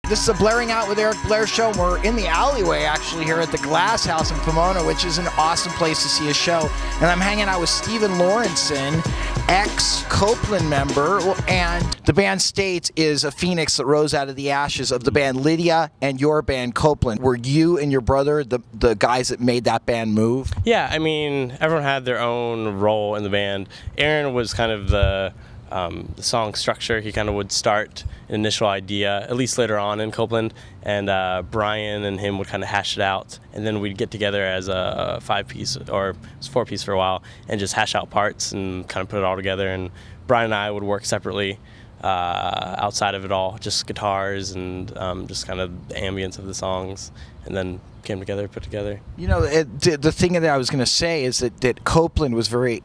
This is a Blairing Out with Eric Blair show. We're in the alleyway, actually, here at the Glass House in Pomona, which is an awesome place to see a show. And I'm hanging out with Stephen Laurenson, ex-Copeland member, and the band states is a phoenix that rose out of the ashes of the band Lydia and your band Copeland. Were you and your brother the guys that made that band move? Yeah, I mean, everyone had their own role in the band. Aaron was kind of the song structure. He kind of would start an initial idea, at least later on in Copeland, and Bryan and him would kind of hash it out, and then we'd get together as a 5-piece, or it was 4-piece for a while, and just hash out parts and kind of put it all together. And Bryan and I would work separately outside of it all, just guitars and just kind of the ambience of the songs, and then came together, put together. You know, the thing that I was going to say is that Copeland was very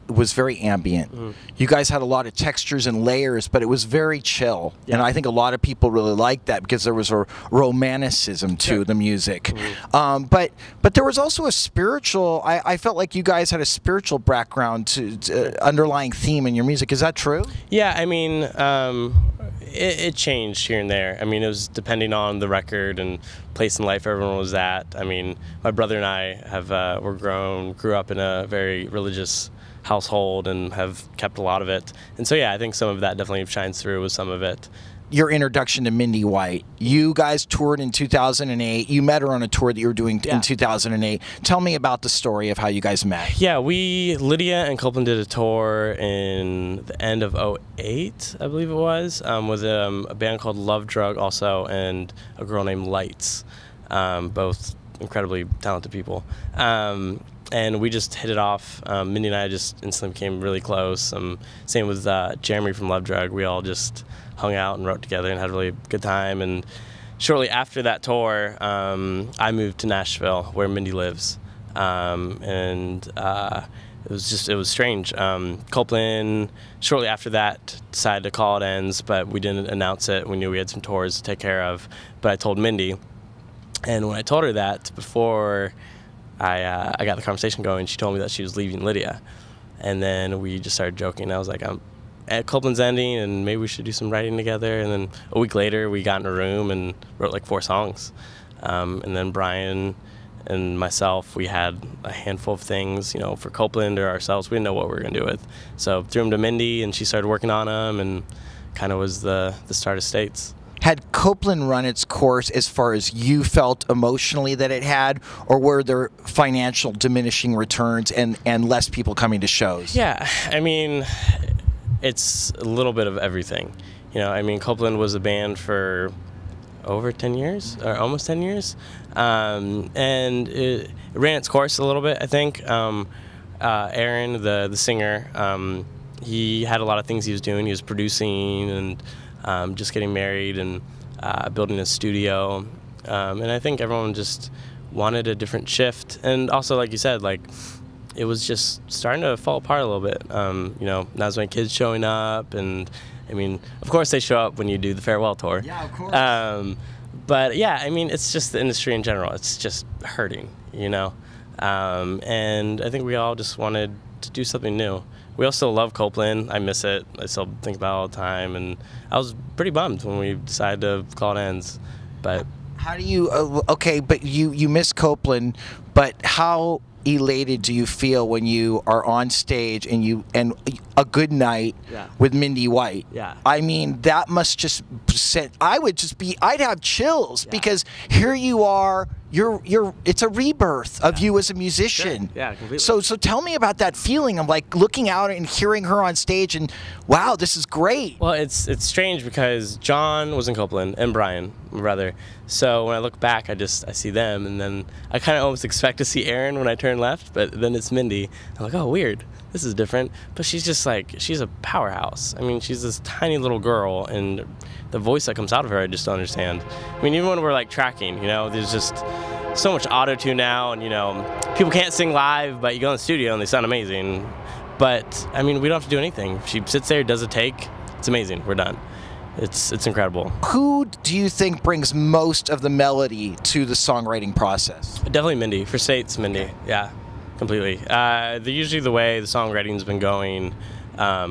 ambient. Mm-hmm. You guys had a lot of textures and layers, but it was very chill. Yeah. And I think a lot of people really liked that because there was a romanticism to the music. Mm-hmm. But there was also a spiritual, I felt like you guys had a spiritual background to underlying theme in your music. Is that true? Yeah, I mean, it changed here and there. I mean, it was depending on the record and place in life everyone was at. I mean, my brother and I grew up in a very religious household and have kept a lot of it. And so, yeah, I think some of that definitely shines through with some of it. Your introduction to Mindy White. You guys toured in 2008. You met her on a tour that you were doing in 2008. Tell me about the story of how you guys met. Yeah, Lydia and Copeland did a tour in the end of 2008, I believe it was, with a band called Love Drug also, and a girl named Lights, both incredibly talented people. And we just hit it off. Mindy and I just instantly became really close. Same with Jeremy from Love Drug. We all just hung out and wrote together and had a really good time. And shortly after that tour, I moved to Nashville, where Mindy lives. It was strange. Copeland, shortly after that, decided to call it ends, but we didn't announce it. We knew we had some tours to take care of. But I told Mindy. And when I told her that, before I got the conversation going, she told me that she was leaving Lydia. And then we just started joking. I was like, Copeland's ending, and maybe we should do some writing together. And then a week later, we got in a room and wrote like 4 songs. And then Bryan and myself, we had a handful of things, you know, for Copeland or ourselves. We didn't know what we were going to do with. So threw them to Mindy, and she started working on them, and kind of was the start of States. Had Copeland run its course as far as you felt emotionally that it had, or were there financial diminishing returns and less people coming to shows? Yeah, I mean, it's a little bit of everything. You know, I mean, Copeland was a band for over 10 years, or almost 10 years, and it ran its course a little bit, I think. Aaron, the singer, he had a lot of things he was doing. He was producing and just getting married and building a studio, and I think everyone just wanted a different shift. And also, like you said, like it was just starting to fall apart a little bit. You know, not as many kids showing up, and I mean, of course they show up when you do the farewell tour. Yeah, of course. But yeah, I mean, it's just the industry in general. It's just hurting, you know. And I think we all just wanted to do something new. We all still love Copeland. I miss it. I still think about it all the time. And I was pretty bummed when we decided to call it ends. But how do you? Okay, but you miss Copeland. But how elated do you feel when you are on stage and a good night with Mindy White? Yeah. I mean, that must just set. I'd have chills because here you are. It's a rebirth of you as a musician. Sure. Yeah, completely. So tell me about that feeling of like looking out and hearing her on stage and wow, this is great. Well, it's strange because John was in Copeland and Bryan, my brother. So when I look back, I see them, and then I kind of almost expect to see Aaron when I turn left, but then it's Mindy. I'm like, oh, weird. This is different. But she's just like, she's a powerhouse. I mean, she's this tiny little girl, and the voice that comes out of her, I just don't understand. I mean, even when we're like tracking, you know, there's just so much auto-tune now, and you know, people can't sing live, but you go in the studio and they sound amazing. But I mean, we don't have to do anything. She sits there, does a take, it's amazing, we're done. It's incredible. Who do you think brings most of the melody to the songwriting process? Definitely Mindy. For States, Mindy. Okay. Yeah, completely. Usually the way the songwriting's been going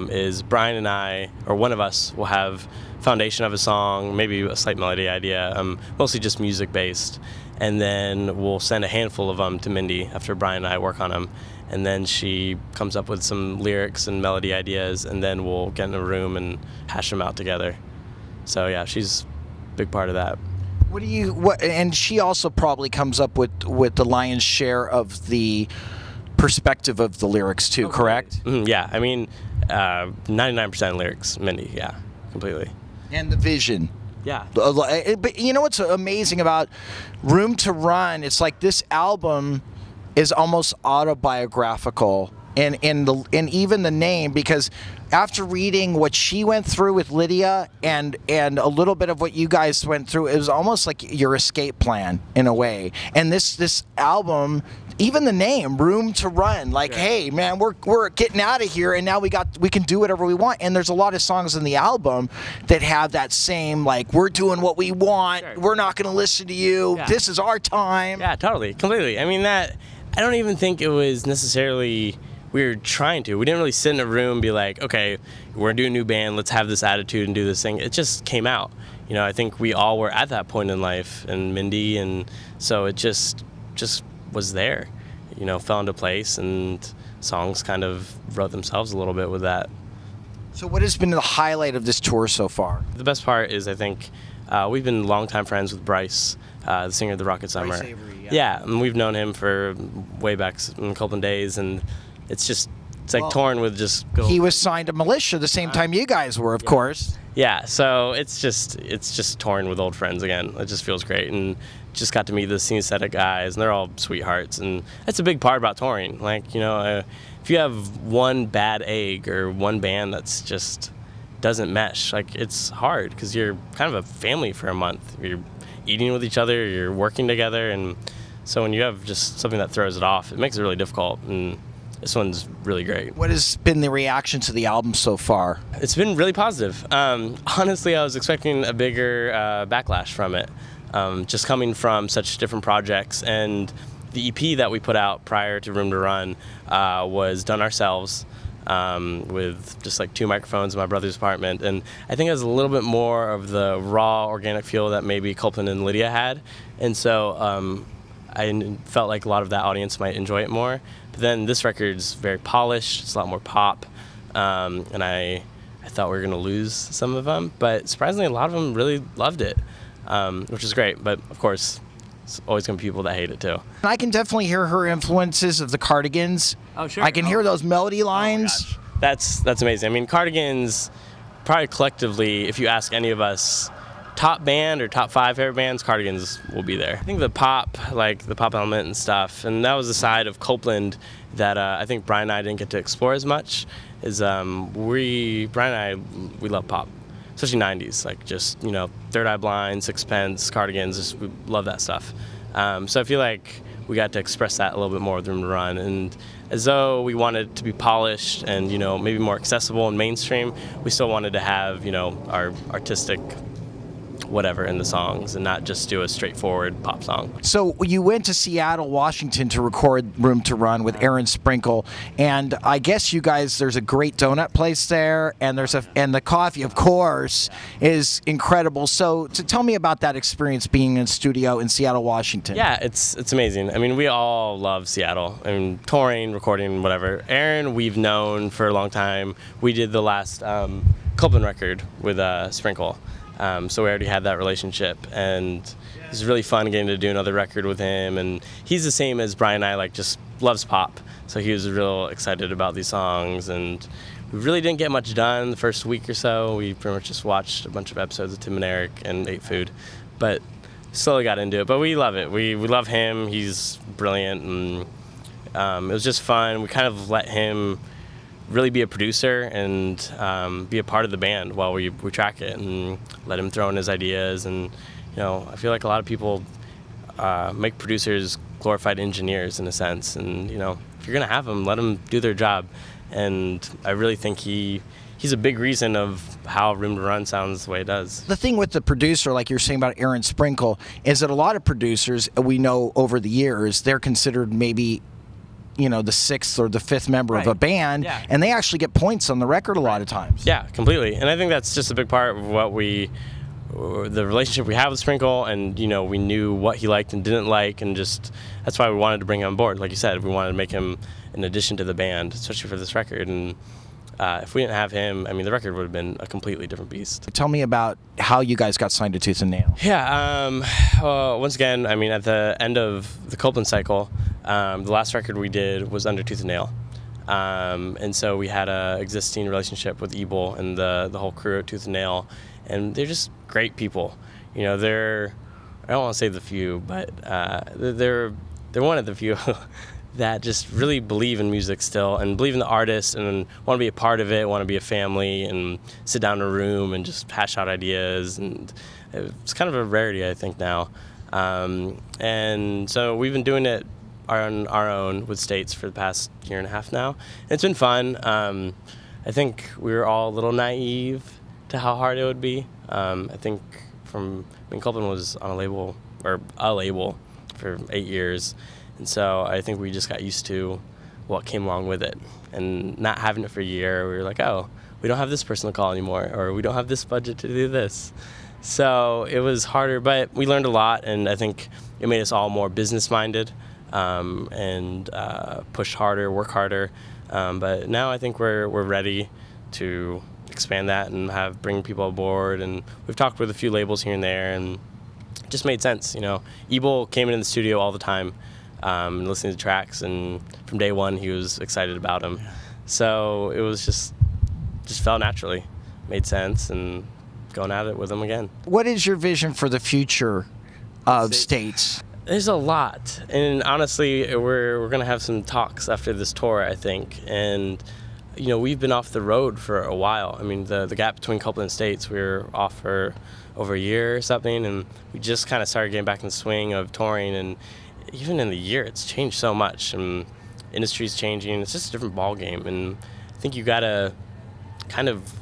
is Bryan and I, or one of us, will have foundation of a song, maybe a slight melody idea, mostly just music based. And then we'll send a handful of them to Mindy after Bryan and I work on them. And then she comes up with some lyrics and melody ideas, and then we'll get in a room and hash them out together. So yeah, she's a big part of that. And she also probably comes up with the lion's share of the perspective of the lyrics too, correct? Mm-hmm, yeah, I mean, 99% lyrics, Mindy, yeah, completely. And the vision. Yeah. But you know what's amazing about Room to Run? It's like this album is almost autobiographical, and even the name, because after reading what she went through with Lydia and a little bit of what you guys went through, it was almost like your escape plan in a way. And this album, even the name, Room to Run, like, hey man, we're getting out of here, and now we can do whatever we want. And there's a lot of songs in the album that have that same, like, we're doing what we want, we're not going to listen to you, this is our time. Yeah, totally, completely. I mean, I don't even think it was necessarily we were trying to. We didn't really sit in a room and be like, okay, we're going to do a new band, let's have this attitude and do this thing. It just came out. You know, I think we all were at that point in life, and Mindy, and so it just was there. You know, fell into place, and songs kind of wrote themselves a little bit with that. So what has been the highlight of this tour so far? The best part is, I think, we've been longtime friends with Bryce, the singer of the Rocket Summer. Bryce Avery, yeah, and we've known him for way back in Copeland days, and it's like touring with just. He was signed to Militia the same time you guys were, of course. Yeah, so it's just touring with old friends again. It just feels great, and just got to meet the synesthetic guys, and they're all sweethearts, and that's a big part about touring. Like, you know, if you have one bad egg or one band that's just doesn't mesh, like, it's hard because you're kind of a family for a month. You're eating with each other, you're working together, and so when you have just something that throws it off, it makes it really difficult, and this one's really great. What has been the reaction to the album so far? It's been really positive. Honestly, I was expecting a bigger backlash from it, just coming from such different projects. And the EP that we put out prior to Room to Run was done ourselves with just like 2 microphones in my brother's apartment. And I think it was a little bit more of the raw, organic feel that maybe Copeland and Lydia had. And so I felt like a lot of that audience might enjoy it more. But then this record's very polished, it's a lot more pop, and I thought we were going to lose some of them, but surprisingly a lot of them really loved it, which is great, but of course it's always going to be people that hate it too. I can definitely hear her influences of the Cardigans. Oh, sure. I can hear those melody lines. Oh, that's amazing. I mean, Cardigans, probably collectively, if you ask any of us, top band or top 5 favorite bands, Cardigans will be there. I think the pop, like the pop element and stuff, and that was the side of Copeland that I think Bryan and I didn't get to explore as much, is Bryan and I, we love pop, especially 90s, like just, you know, Third Eye Blind, Sixpence, Cardigans, just, we love that stuff. So I feel like we got to express that a little bit more with Room to Run, and as though we wanted to be polished and, you know, maybe more accessible and mainstream, we still wanted to have, you know, our artistic whatever in the songs and not just do a straightforward pop song. So you went to Seattle, Washington to record Room to Run with Aaron Sprinkle, and I guess you guys, there's a great donut place there, and and the coffee, of course, is incredible. So tell me about that experience being in studio in Seattle, Washington. Yeah, it's amazing. I mean, we all love Seattle. I mean, touring, recording, whatever. Aaron, we've known for a long time. We did the last Copeland record with Sprinkle. So we already had that relationship, and it was really fun getting to do another record with him. And he's the same as Bryan and I, like, just loves pop. So he was real excited about these songs, and we really didn't get much done the first week or so. We pretty much just watched a bunch of episodes of Tim and Eric and ate food, but slowly got into it. But we love it. We love him. He's brilliant, and it was just fun. We kind of let him really be a producer and be a part of the band while we track it, and let him throw in his ideas. And, you know, I feel like a lot of people make producers glorified engineers in a sense, and, you know, if you're gonna have them, let them do their job. And I really think he's a big reason of how Room to Run sounds the way it does. The thing with the producer, like you're saying about Aaron Sprinkle, is that a lot of producers we know over the years, they're considered maybe the sixth or the fifth member of a band, Yeah. and they actually get points on the record a lot of times. Yeah, completely. And I think that's just a big part of the relationship we have with Sprinkle, and we knew what he liked and didn't like, and just that's why we wanted to bring him on board. Like you said, we wanted to make him an addition to the band, especially for this record. And if we didn't have him, I mean, the record would have been a completely different beast. Tell me about how you guys got signed to Tooth and Nail. Yeah, once again, I mean, at the end of the Copeland cycle, the last record we did was under Tooth and Nail. And so we had a existing relationship with Ebel and the whole crew at Tooth and Nail, and they're just great people. They're, I don't want to say the few, but they're one of the few that just really believe in music still and believe in the artist and want to be a part of it, want to be a family and sit down in a room and just hash out ideas. And it's kind of a rarity, I think, now. And so we've been doing it on our own with States for the past year and a half now. And it's been fun. I think we were all a little naive to how hard it would be. I think Copeland was on a label for 8 years. And so I think we just got used to what came along with it. And not having it for a year, we were like, oh, we don't have this person to call anymore, or we don't have this budget to do this. So it was harder, but we learned a lot, and I think it made us all more business-minded and push harder, work harder. But now I think we're ready to expand that and bring people aboard. And we've talked with a few labels here and there, and it just made sense. Ebel came in the studio all the time. Listening to tracks, and from day one he was excited about them. So it was just felt naturally, made sense, and going at it with them again. What is your vision for the future of States? There's a lot, and honestly, we're gonna have some talks after this tour, I think. And we've been off the road for a while. I mean, the gap between Copeland and States, we were off for over a year or something, and we just kind of started getting back in the swing of touring. And even in the year, it's changed so much, and industry's changing. It's just a different ball game, and I think you gotta kind of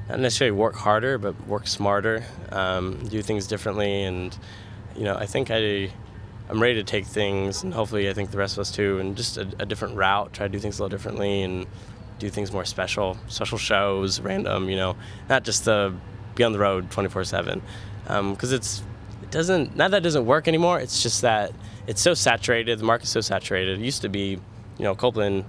not necessarily work harder, but work smarter, do things differently. And I think I'm ready to take things, and hopefully I think the rest of us too, and just a different route, try to do things a little differently and do things more special shows, random, not just be on the road 24/7, because not that it doesn't work anymore. It's just that it's so saturated. The market's so saturated. It used to be, Copeland,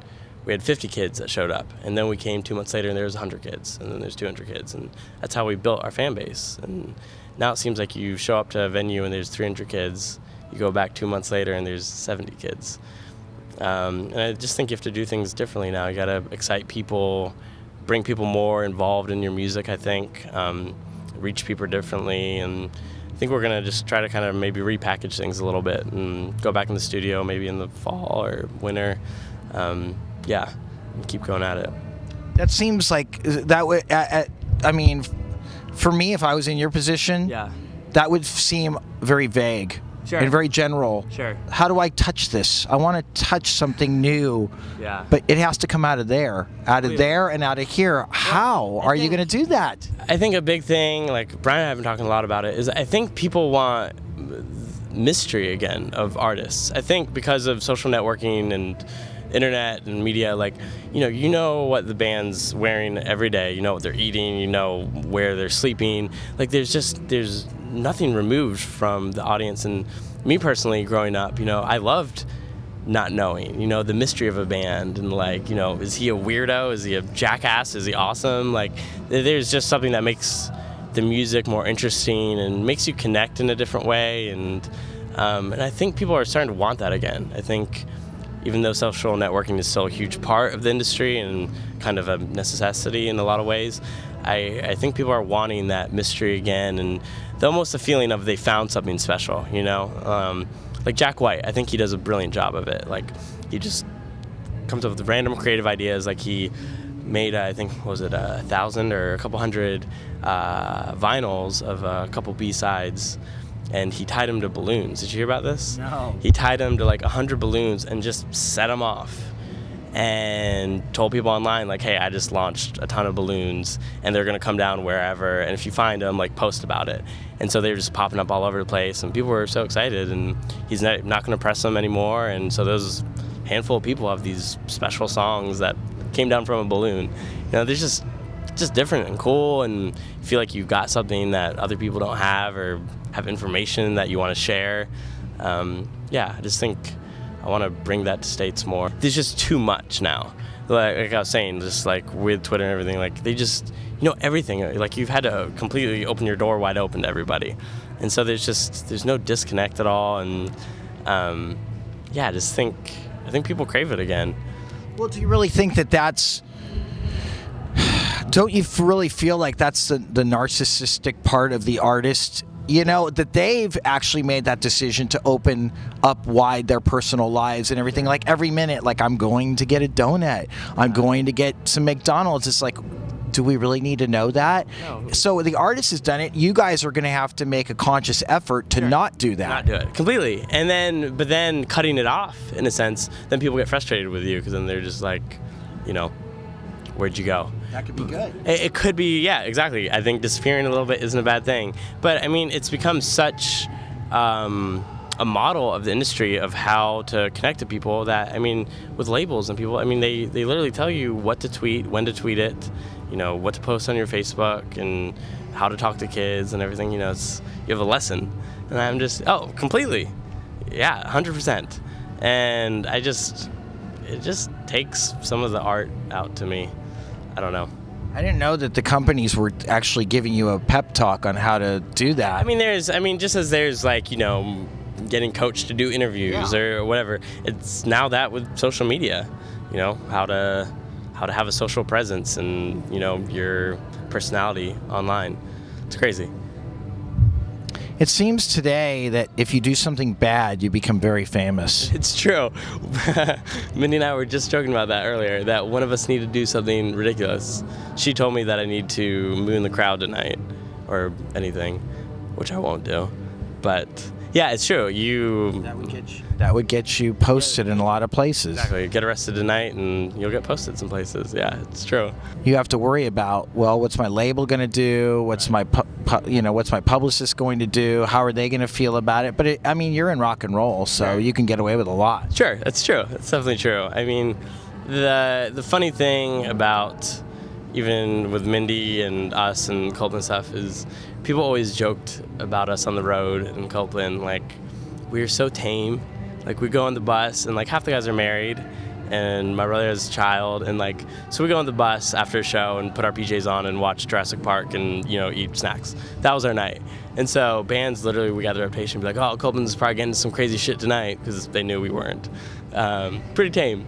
we had 50 kids that showed up, and then we came 2 months later and there was 100 kids, and then there's 200 kids, and that's how we built our fan base. And now it seems like you show up to a venue and there's 300 kids. You go back 2 months later and there's 70 kids. And I just think you have to do things differently now. You got to excite people, bring people more involved in your music, I think, reach people differently. And I think we're going to just try to kind of maybe repackage things a little bit and go back in the studio maybe in the fall or winter. And keep going at it. That seems like that would, I mean, for me, if I was in your position, that would seem very vague. Sure. And very general. Sure. How do I touch this? I want to touch something new. Yeah. But it has to come out of there and out of here. How are you going to do that? I think a big thing, like Bryan and I have been talking a lot about it, is I think people want mystery again of artists. I think because of social networking and internet and media, like, you know what the band's wearing every day, you know what they're eating, you know where they're sleeping. Like there's nothing removed from the audience. And me personally, growing up, I loved not knowing, the mystery of a band, and like, is he a weirdo? Is he a jackass? Is he awesome? Like, there's just something that makes the music more interesting and makes you connect in a different way. And I think people are starting to want that again. I think even though social networking is still a huge part of the industry and kind of a necessity in a lot of ways, I think people are wanting that mystery again, and almost the feeling of they found something special, like Jack White. I think he does a brilliant job of it. Like, he just comes up with random creative ideas. Like, he made, I think, was it 1,000 or a couple hundred vinyls of a couple B-sides, and he tied them to balloons. Did you hear about this? No. He tied them to like 100 balloons and just set them off, and told people online, like, hey, I just launched a ton of balloons and they're gonna come down wherever, and if you find them, like, post about it. And so they were just popping up all over the place, and people were so excited, and he's not gonna press them anymore. And so those handful of people have these special songs that came down from a balloon. There's just different and cool, and you feel like you've got something that other people don't have, or have information that you want to share. I just think I want to bring that to states more. There's just too much now. Like I was saying, just like with Twitter and everything, like they just everything. Like you've had to completely open your door wide open to everybody, and so there's no disconnect at all. And I think people crave it again. Well, do you really think that's? Don't you really feel like that's the narcissistic part of the artist? That they've actually made that decision to open up wide their personal lives and everything. Like every minute, like I'm going to get a donut, I'm going to get some McDonald's. It's like, do we really need to know that? No. So the artist has done it. You guys are going to have to make a conscious effort to not do that. Not do it completely. But then cutting it off in a sense, then people get frustrated with you because then they're just like, where'd you go? That could be good. It could be, yeah, exactly. I think disappearing a little bit isn't a bad thing. But I mean, it's become such a model of the industry of how to connect to people that, I mean, with labels and people, I mean, they literally tell you what to tweet, when to tweet it, what to post on your Facebook, and how to talk to kids and everything. You have a lesson. And I'm just, completely. Yeah, 100%. And it just takes some of the art out to me. I don't know. I didn't know that the companies were actually giving you a pep talk on how to do that. Just as there's like, getting coached to do interviews or whatever, it's now that with social media, how to have a social presence and, your personality online. It's crazy. It seems today that if you do something bad, you become very famous. It's true. Mindy and I were just joking about that earlier, that one of us need to do something ridiculous. She told me that I need to moon the crowd tonight or anything, which I won't do. But yeah, it's true. That would get you posted in a lot of places. Exactly. Get arrested tonight and you'll get posted some places. Yeah, it's true. You have to worry about, what's my label going to do? What's my what's my publicist going to do? How are they going to feel about it? But you're in rock and roll, so you can get away with a lot. Sure, that's true. That's definitely true. I mean, the funny thing about even with Mindy and us and Copeland stuff is people always joked about us on the road in Copeland, like we're so tame. Like we go on the bus and like half the guys are married and my brother has a child, and like so we go on the bus after a show and put our PJs on and watch Jurassic Park and eat snacks. That was our night. And so bands literally, we got the reputation to be like, Copeland's probably getting some crazy shit tonight, because they knew we weren't. Pretty tame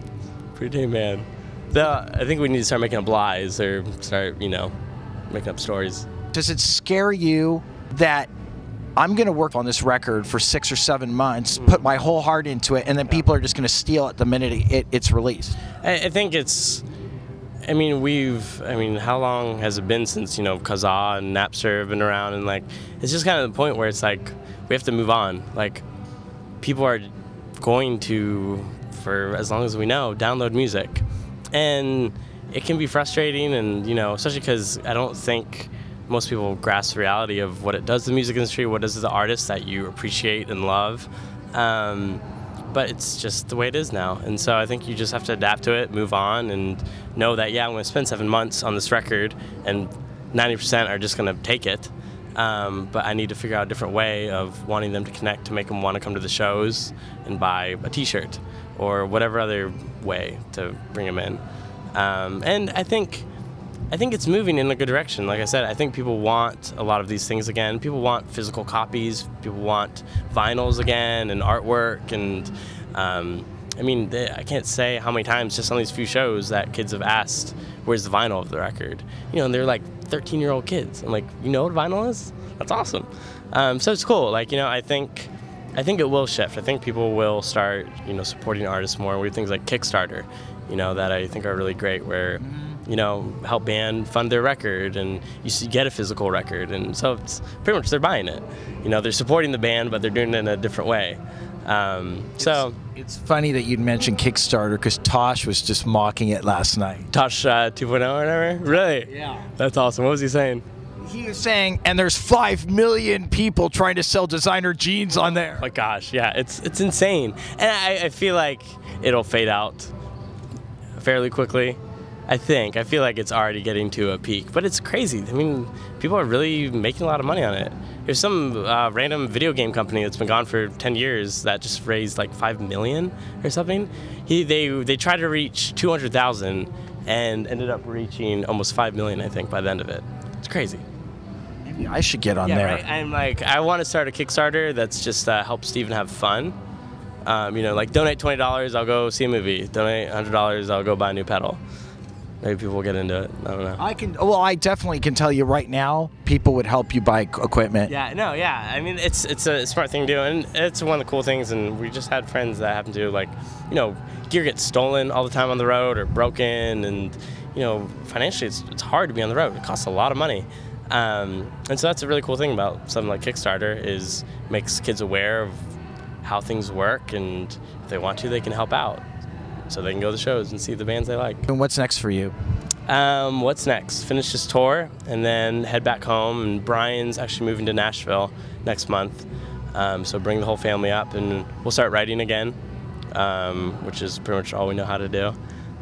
man. Though I think we need to start making up lies or start making up stories. Does it scare you that I'm going to work on this record for 6 or 7 months, put my whole heart into it, and then people are just going to steal it the minute it's released? I think it's, how long has it been since, Kazaa and Napster have been around? And like, it's just kind of the point where it's like, we have to move on. Like, people are going to, for as long as we know, download music. And it can be frustrating, and, especially because I don't think most people grasp the reality of what it does to the music industry, what it does to the artists that you appreciate and love. But it's just the way it is now. And so I think you just have to adapt to it, move on, and know that, I'm going to spend 7 months on this record, and 90% are just going to take it. But I need to figure out a different way of wanting them to connect, to make them want to come to the shows and buy a t-shirt or whatever other way to bring them in. And I think it's moving in a good direction. Like I said, I think people want a lot of these things again. People want physical copies. People want vinyls again and artwork. And I can't say how many times just on these few shows that kids have asked, where's the vinyl of the record? And they're like 13-year-old kids. I'm like, you know what vinyl is? That's awesome. So it's cool. Like, I think it will shift. I think people will start, supporting artists more with things like Kickstarter, that I think are really great, where help band fund their record, and you get a physical record, and so it's pretty much they're buying it. They're supporting the band, but they're doing it in a different way. It's funny that you'd mentioned Kickstarter, because Tosh was just mocking it last night. Tosh 2.0 or whatever? Really? Yeah. That's awesome. What was he saying? He was saying, and there's 5 million people trying to sell designer jeans on there. Oh my gosh, yeah, it's insane. And I feel like it'll fade out fairly quickly. I feel like it's already getting to a peak, but it's crazy. I mean, people are really making a lot of money on it. There's some random video game company that's been gone for 10 years that just raised like 5 million or something. They tried to reach 200,000 and ended up reaching almost 5 million, I think, by the end of it. It's crazy. Maybe I should get on there. Right? I'm like, I want to start a Kickstarter that's just help Stephen have fun. Like donate $20, I'll go see a movie. Donate $100, I'll go buy a new pedal. Maybe people will get into it. I don't know. I definitely can tell you right now, people would help you buy equipment. Yeah, no, yeah. I mean, it's a smart thing to do, and it's one of the cool things. And we just had friends that happen to, like, gear gets stolen all the time on the road or broken, and financially it's hard to be on the road. It costs a lot of money. And so that's a really cool thing about something like Kickstarter is makes kids aware of how things work, and if they want to, they can help out. So they can go to the shows and see the bands they like. And what's next for you? What's next? Finish this tour and then head back home. And Bryan's actually moving to Nashville next month. So bring the whole family up and we'll start writing again, which is pretty much all we know how to do.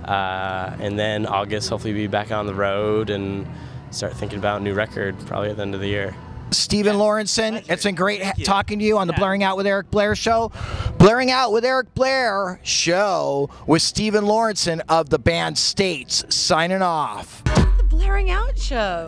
And then August, hopefully be back on the road and start thinking about a new record probably at the end of the year. Stephen Laurenson, it's been great talking to you on the Blairing Out with Eric Blair show. Blairing Out with Eric Blair show with Stephen Laurenson of the band States, signing off. The Blairing Out show.